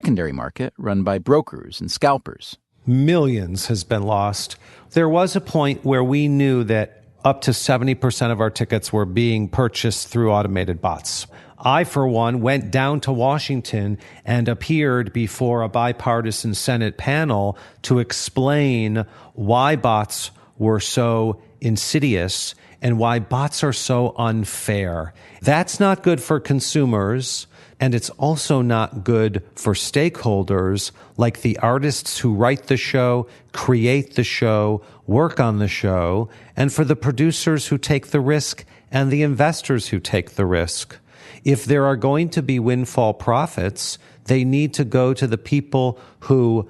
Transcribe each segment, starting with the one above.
secondary market run by brokers and scalpers. Millions has been lost. There was a point where we knew that up to 70% of our tickets were being purchased through automated bots. I, for one, went down to Washington and appeared before a bipartisan Senate panel to explain why bots were so insidious and why bots are so unfair. That's not good for consumers, and it's also not good for stakeholders like the artists who write the show, create the show, work on the show, and for the producers who take the risk and the investors who take the risk. If there are going to be windfall profits, they need to go to the people who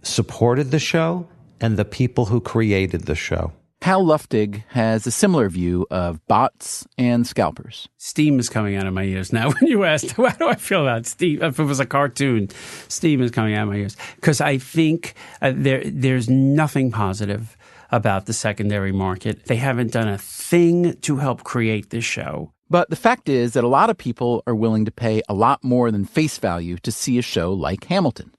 supported the show and the people who created the show. Hal Luftig has a similar view of bots and scalpers. Steam is coming out of my ears now when you asked, how do I feel about steam? If it was a cartoon, steam is coming out of my ears. Because I think there's nothing positive about the secondary market. They haven't done a thing to help create this show. But the fact is that a lot of people are willing to pay a lot more than face value to see a show like Hamilton.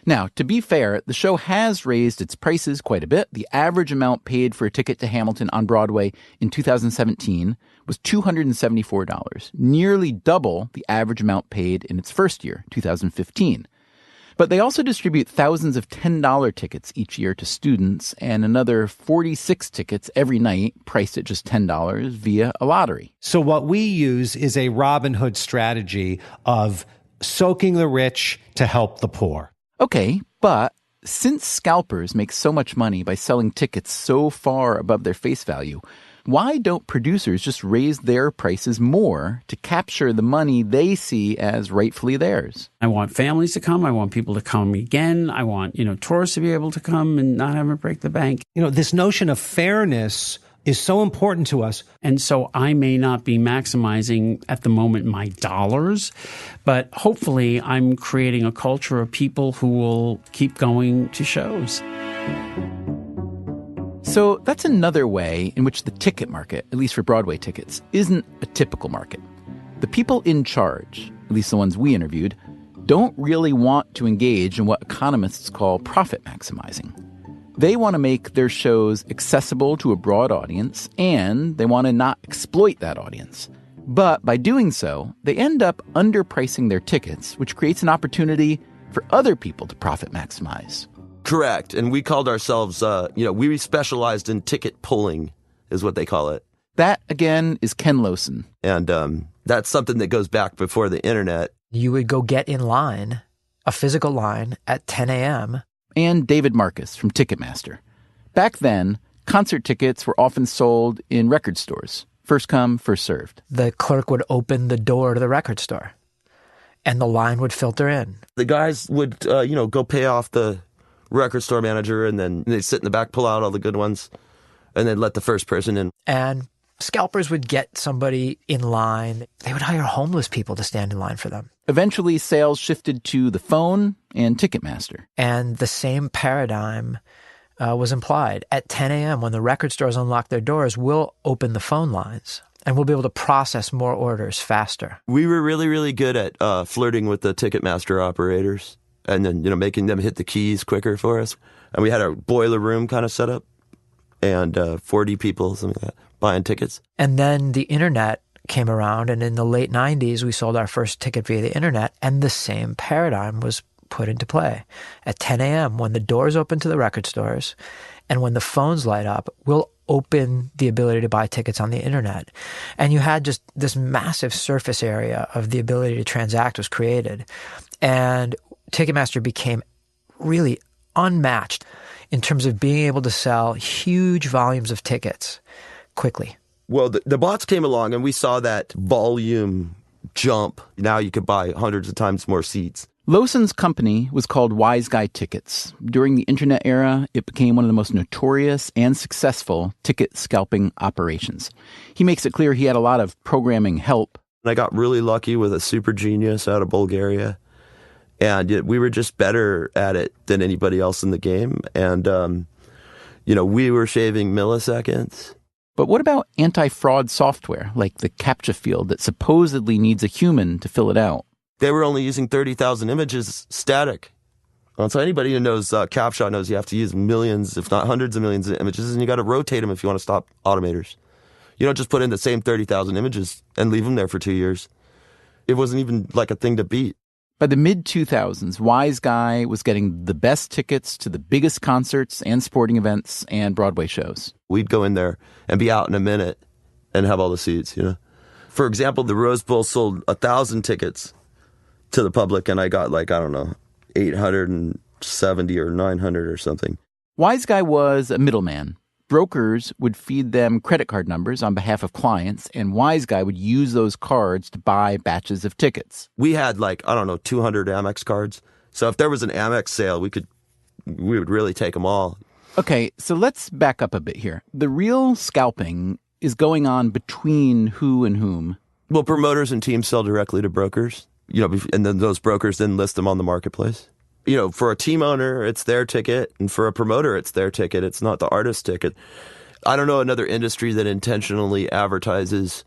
Now, to be fair, the show has raised its prices quite a bit. The average amount paid for a ticket to Hamilton on Broadway in 2017 was $274, nearly double the average amount paid in its first year, 2015. But they also distribute thousands of $10 tickets each year to students and another 46 tickets every night priced at just $10 via a lottery. So what we use is a Robin Hood strategy of soaking the rich to help the poor. Okay, but since scalpers make so much money by selling tickets so far above their face value, why don't producers just raise their prices more to capture the money they see as rightfully theirs? I want families to come. I want people to come again. I want, tourists to be able to come and not have it break the bank. This notion of fairness is so important to us. And so I may not be maximizing at the moment my dollars, but hopefully I'm creating a culture of people who will keep going to shows. So that's another way in which the ticket market, at least for Broadway tickets, isn't a typical market. The people in charge, at least the ones we interviewed, don't really want to engage in what economists call profit maximizing. They want to make their shows accessible to a broad audience, and they want to not exploit that audience. But by doing so, they end up underpricing their tickets, which creates an opportunity for other people to profit maximize. Correct. And we called ourselves, we specialized in ticket pulling, is what they call it. That, again, is Ken Lowson. And that's something that goes back before the internet. You would go get in line, a physical line, at 10 a.m., and David Marcus from Ticketmaster. Back then, concert tickets were often sold in record stores. First come, first served. The clerk would open the door to the record store, and the line would filter in. The guys would, go pay off the record store manager, and then they'd sit in the back, pull out all the good ones, and then let the first person in. And scalpers would get somebody in line. They would hire homeless people to stand in line for them. Eventually, sales shifted to the phone and Ticketmaster. And the same paradigm was implied. At 10 a.m., when the record stores unlock their doors, we'll open the phone lines, and we'll be able to process more orders faster. We were really, really good at flirting with the Ticketmaster operators and then, making them hit the keys quicker for us. And we had a boiler room kind of set up and 40 people, something like that, buying tickets. And then the internet came around, and in the late 90s, we sold our first ticket via the internet, and the same paradigm was put into play. At 10 a.m., when the doors open to the record stores and when the phones light up, we'll open the ability to buy tickets on the internet. And you had just this massive surface area of the ability to transact was created. And Ticketmaster became really unmatched in terms of being able to sell huge volumes of tickets quickly. Well, the bots came along and we saw that volume jump. Now you could buy hundreds of times more seats. Lowson's company was called Wise Guy Tickets. During the internet era, it became one of the most notorious and successful ticket scalping operations. He makes it clear he had a lot of programming help. I got really lucky with a super genius out of Bulgaria. And we were just better at it than anybody else in the game. And, we were shaving milliseconds. But what about anti-fraud software, like the CAPTCHA field that supposedly needs a human to fill it out? They were only using 30,000 images static. So anybody who knows CapShot knows you have to use millions, if not hundreds of millions of images, and you got to rotate them if you want to stop automators. You don't just put in the same 30,000 images and leave them there for 2 years. It wasn't even like a thing to beat. By the mid-2000s, Wise Guy was getting the best tickets to the biggest concerts and sporting events and Broadway shows. We'd go in there and be out in a minute and have all the seats, you know. For example, the Rose Bowl sold 1,000 tickets to the public, and I got 870 or 900 or something. Wise Guy was a middleman. Brokers would feed them credit card numbers on behalf of clients, and Wise Guy would use those cards to buy batches of tickets. We had 200 Amex cards. So if there was an Amex sale, we would really take them all. Okay, so let's back up a bit here. The real scalping is going on between who and whom? Well, promoters and teams sell directly to brokers, and then those brokers then list them on the marketplace. For a team owner, it's their ticket, and for a promoter, it's their ticket. It's not the artist's ticket. I don't know another industry that intentionally advertises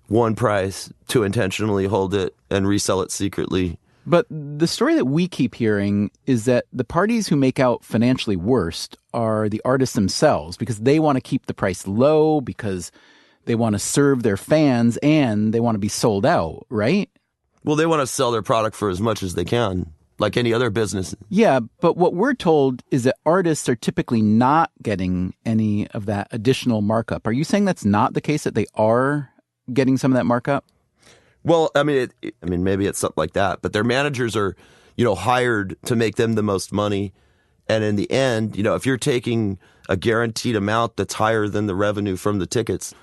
one price to intentionally hold it and resell it secretly. But the story that we keep hearing is that the parties who make out financially worst are the artists themselves, because they want to keep the price low, because they want to serve their fans, and they want to be sold out, right? Well, they want to sell their product for as much as they can, like any other business. Yeah, but what we're told is that artists are typically not getting any of that additional markup. Are you saying that's not the case, that they are getting some of that markup? Well, maybe it's something like that, but their managers are, hired to make them the most money. And in the end, if you're taking a guaranteed amount that's higher than the revenue from the tickets,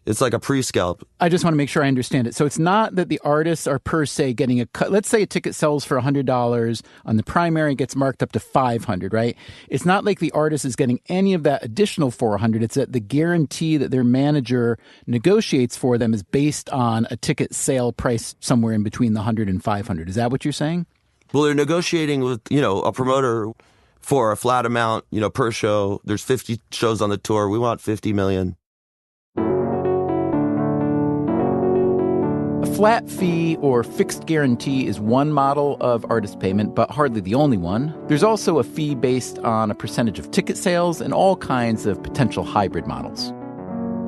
it's like a pre-scalp. I just want to make sure I understand it. So it's not that the artists are per se getting a cut. Let's say a ticket sells for $100 on the primary, gets marked up to $500, right? It's not like the artist is getting any of that additional $400. It's that the guarantee that their manager negotiates for them is based on a ticket sale price somewhere in between the $100 and $500. Is that what you're saying? Well, they're negotiating with, a promoter for a flat amount, per show. There's 50 shows on the tour. We want $50 million. A flat fee or fixed guarantee is one model of artist payment, but hardly the only one. There's also a fee based on a percentage of ticket sales and all kinds of potential hybrid models.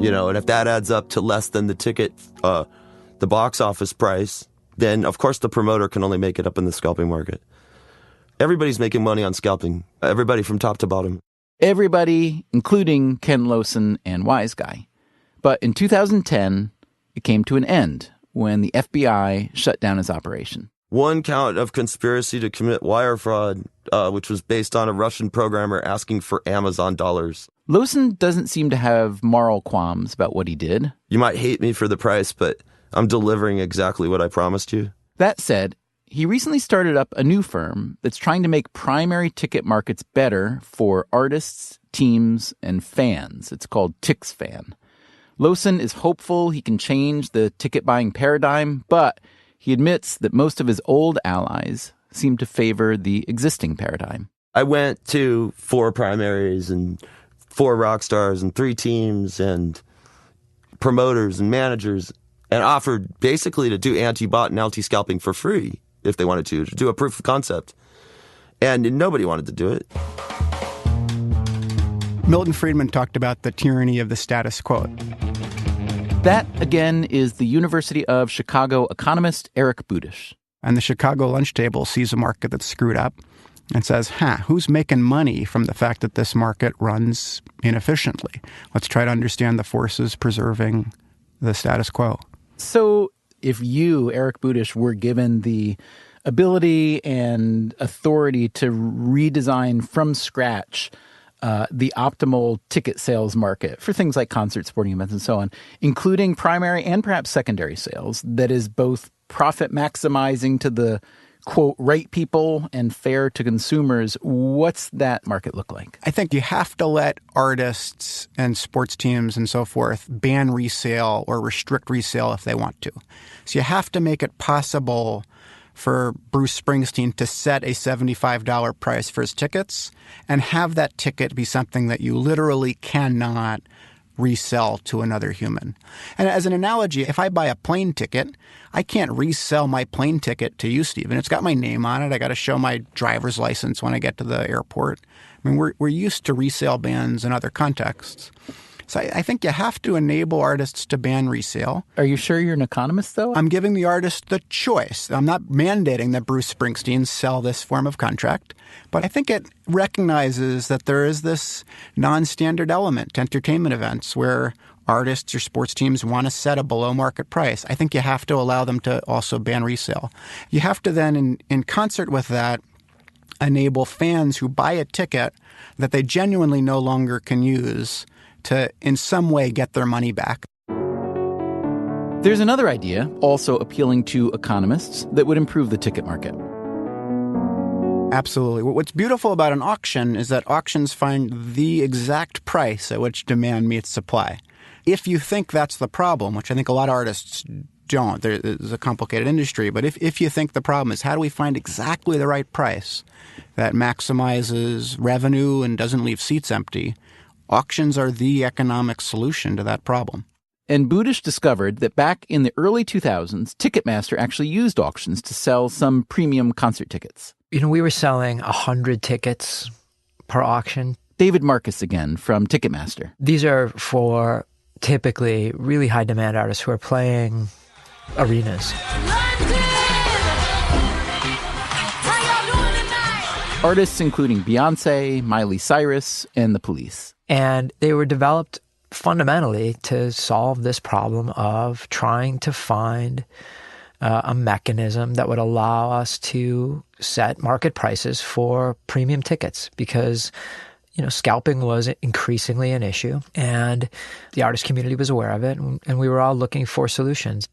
And if that adds up to less than the ticket, the box office price, then of course the promoter can only make it up in the scalping market. Everybody's making money on scalping. Everybody from top to bottom. Everybody, including Ken Lawson and Wise Guy. But in 2010, it came to an end when the FBI shut down his operation. One count of conspiracy to commit wire fraud, which was based on a Russian programmer asking for Amazon dollars. Lawson doesn't seem to have moral qualms about what he did. You might hate me for the price, but I'm delivering exactly what I promised you. That said, he recently started up a new firm that's trying to make primary ticket markets better for artists, teams, and fans. It's called TixFan. Lawson is hopeful he can change the ticket-buying paradigm, but he admits that most of his old allies seem to favor the existing paradigm. I went to 4 primaries and 4 rock stars and 3 teams and promoters and managers and offered basically to do anti-bot and anti-scalping for free if they wanted to do a proof of concept. And nobody wanted to do it. Milton Friedman talked about the tyranny of the status quo. That, again, is the University of Chicago economist Eric Budish. And the Chicago lunch table sees a market that's screwed up and says, who's making money from the fact that this market runs inefficiently? Let's try to understand the forces preserving the status quo. So if you, Eric Budish, were given the ability and authority to redesign from scratch the optimal ticket sales market for things like concerts, sporting events, and so on, including primary and perhaps secondary sales, that is both profit maximizing to the, quote, right people and fair to consumers, what's that market look like? I think you have to let artists and sports teams and so forth ban resale or restrict resale if they want to. So you have to make it possible for Bruce Springsteen to set a $75 price for his tickets and have that ticket be something that you literally cannot resell to another human. And as an analogy, if I buy a plane ticket, I can't resell my plane ticket to you, Stephen. It's got my name on it. I got to show my driver's license when I get to the airport. I mean, we're used to resale bans in other contexts. So I think you have to enable artists to ban resale. Are you sure you're an economist, though? I'm giving the artist the choice. I'm not mandating that Bruce Springsteen sell this form of contract, but I think it recognizes that there is this non-standard element to entertainment events where artists or sports teams want to set a below-market price. I think you have to allow them to also ban resale. You have to then, in concert with that, enable fans who buy a ticket that they genuinely no longer can use to in some way get their money back. There's another idea, also appealing to economists, that would improve the ticket market. Absolutely. What's beautiful about an auction is that auctions find the exact price at which demand meets supply. If you think that's the problem, which I think a lot of artists don't, there's a complicated industry, but if you think the problem is how do we find exactly the right price that maximizes revenue and doesn't leave seats empty, auctions are the economic solution to that problem. And Budish discovered that back in the early 2000s, Ticketmaster actually used auctions to sell some premium concert tickets. We were selling 100 tickets per auction. David Marcus again from Ticketmaster. These are for typically really high demand artists who are playing arenas. Artists including Beyonce, Miley Cyrus, and The Police. And they were developed fundamentally to solve this problem of trying to find a mechanism that would allow us to set market prices for premium tickets because, scalping was increasingly an issue and the artist community was aware of it and we were all looking for solutions.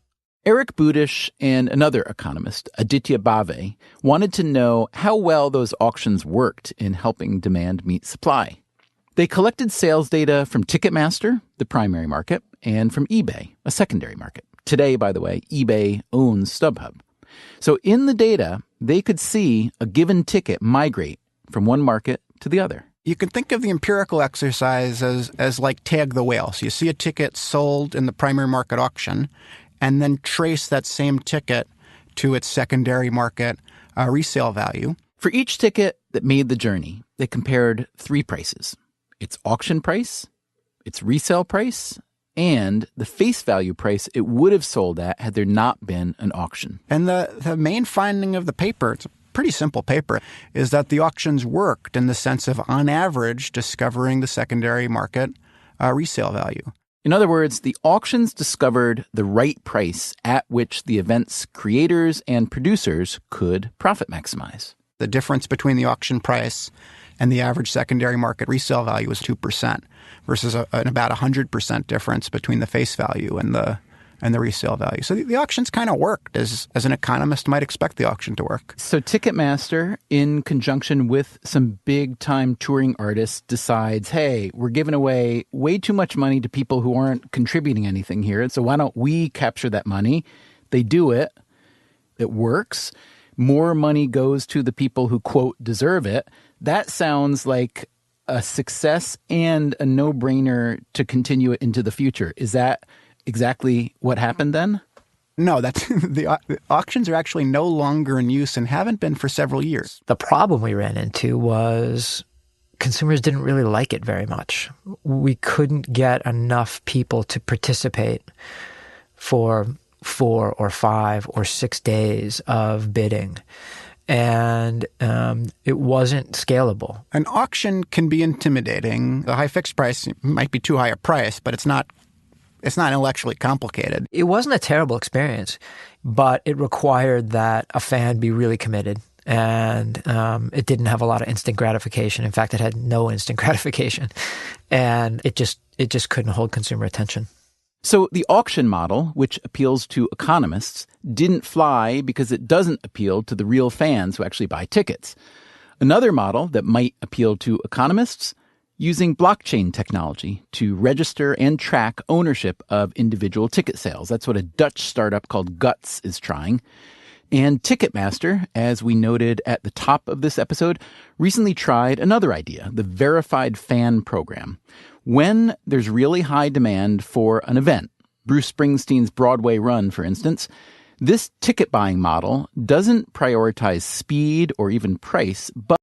Eric Budish and another economist, Aditya Bave, wanted to know how well those auctions worked in helping demand meet supply. They collected sales data from Ticketmaster, the primary market, and from eBay, a secondary market. Today, by the way, eBay owns StubHub. So in the data, they could see a given ticket migrate from one market to the other. You can think of the empirical exercise as like tag the whale. So you see a ticket sold in the primary market auction and then trace that same ticket to its secondary market resale value. For each ticket that made the journey, they compared three prices. Its auction price, its resale price, and the face value price it would have sold at had there not been an auction. And the main finding of the paper, it's a pretty simple paper, is that the auctions worked in the sense of, on average, discovering the secondary market resale value. In other words, the auctions discovered the right price at which the event's creators and producers could profit maximize. The difference between the auction price and the average secondary market resale value was 2% versus an about 100% difference between the face value and the resale value. So the auctions kind of worked as an economist might expect the auction to work. So Ticketmaster, in conjunction with some big-time touring artists, decides, hey, we're giving away way too much money to people who aren't contributing anything here. So why don't we capture that money? They do it. It works. More money goes to the people who, quote, deserve it. That sounds like a success and a no-brainer to continue it into the future. Is that exactly what happened then? No, that's the auctions are actually no longer in use and haven't been for several years. The problem we ran into was consumers didn't really like it very much. We couldn't get enough people to participate for 4 or 5 or 6 days of bidding. And it wasn't scalable. An auction can be intimidating. The high fixed price might be too high a price, but it's not intellectually complicated. It wasn't a terrible experience, but it required that a fan be really committed. And it didn't have a lot of instant gratification. In fact, it had no instant gratification. And it just couldn't hold consumer attention. So the auction model, which appeals to economists, didn't fly because it doesn't appeal to the real fans who actually buy tickets. Another model that might appeal to economists, using blockchain technology to register and track ownership of individual ticket sales. That's what a Dutch startup called Guts is trying. And Ticketmaster, as we noted at the top of this episode, recently tried another idea, the verified fan program. When there's really high demand for an event, Bruce Springsteen's Broadway run, for instance, this ticket buying model doesn't prioritize speed or even price, but